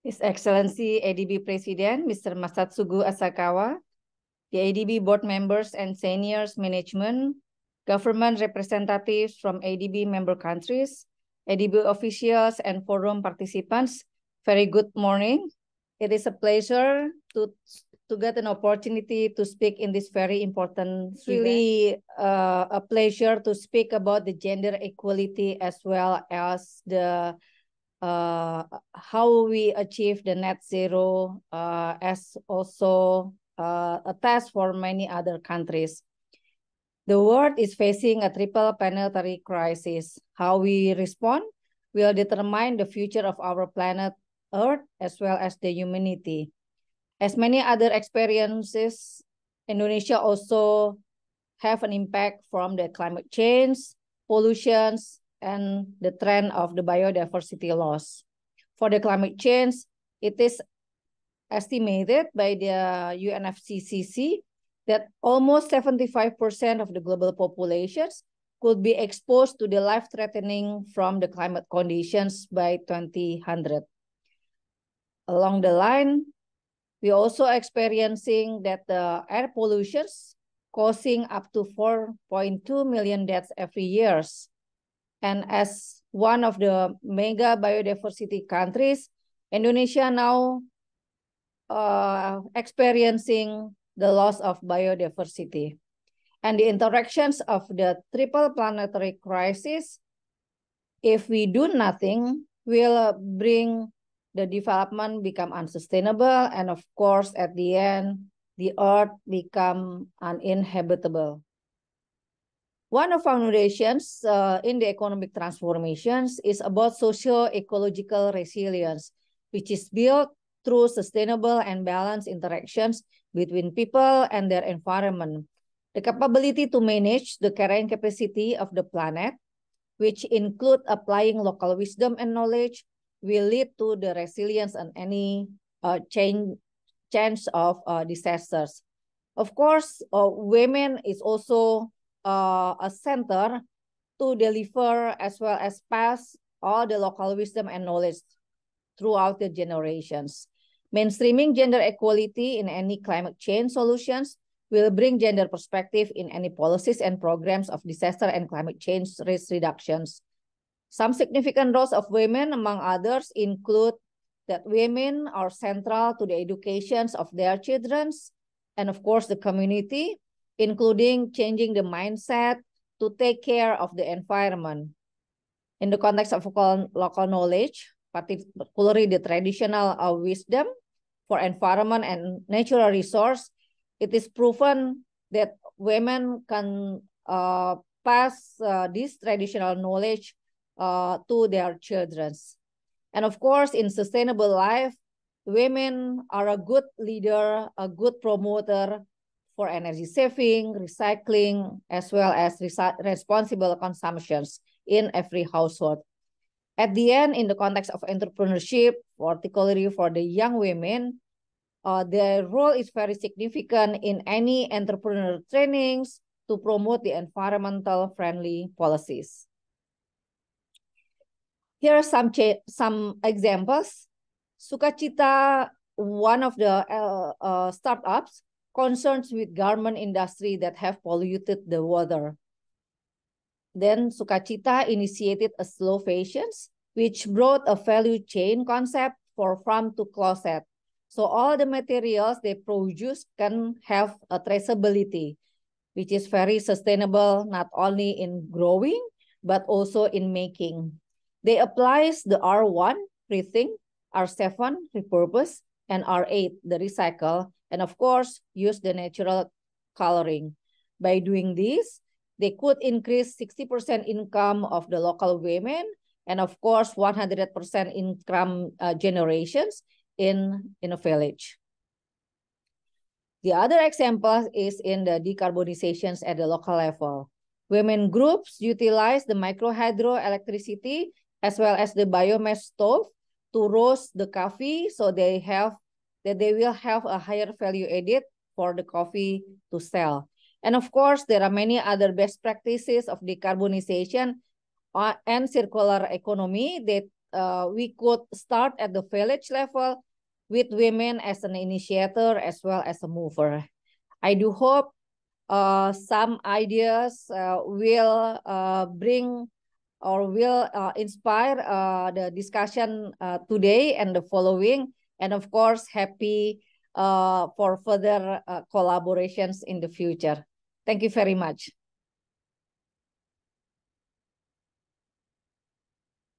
His Excellency ADB President, Mr. Masatsugu Asakawa, the ADB board members and seniors management, government representatives from ADB member countries, ADB officials and forum participants, very good morning. It is a pleasure to get an opportunity to speak in this very important It's really a pleasure to speak about the gender equality as well as the how we achieve the net zero as also a task for many other countries. The world is facing a triple planetary crisis. How we respond will determine the future of our planet Earth as well as the humanity. As many other experiences, Indonesia also have an impact from the climate change, pollutions, and the trend of the biodiversity loss. For the climate change, it is estimated by the UNFCCC that almost 75% of the global populations could be exposed to the life-threatening from the climate conditions by 2100. Along the line, we also experiencing that the air pollutions causing up to 4.2 million deaths every year. And as one of the mega biodiversity countries, Indonesia now experiencing the loss of biodiversity. And the interactions of the triple planetary crisis, if we do nothing, will bring the development become unsustainable, and of course, at the end, the earth become uninhabitable. One of our foundations in the economic transformations is about socio-ecological resilience, which is built through sustainable and balanced interactions between people and their environment. The capability to manage the carrying capacity of the planet, which include applying local wisdom and knowledge, will lead to the resilience and any change of disasters. Of course, women is also a center to deliver as well as pass all the local wisdom and knowledge throughout the generations. Mainstreaming gender equality in any climate change solutions will bring gender perspective in any policies and programs of disaster and climate change risk reductions. Some significant roles of women, among others, include that women are central to the educations of their children and, of course, the community, including changing the mindset to take care of the environment. In the context of local knowledge, particularly the traditional wisdom for environment and natural resource, it is proven that women can pass this traditional knowledge to their children. And of course, in sustainable life, women are a good leader, a good promoter for energy saving, recycling, as well as responsible consumptions in every household. At the end, in the context of entrepreneurship, particularly for the young women, their role is very significant in any entrepreneurial trainings to promote the environmental friendly policies. Here are some examples. Sukacita, one of the startups concerned with garment industry that have polluted the water. Then Sukacita initiated a slow fashion, which brought a value chain concept for farm to closet. So all the materials they produce can have a traceability, which is very sustainable, not only in growing, but also in making. They applies the R1, rethink, R7, repurpose, and R8, the recycle, and of course, use the natural coloring. By doing this, they could increase 60% income of the local women, and of course, 100% income generations in a village. The other example is in the decarbonizations at the local level. Women groups utilize the microhydro electricity as well as the biomass stove to roast the coffee, so they will have a higher value added for the coffee to sell. And of course, there are many other best practices of decarbonization and circular economy that we could start at the village level with women as an initiator as well as a mover. I do hope some ideas will bring or will inspire the discussion today and the following. And of course, happy for further collaborations in the future. Thank you very much.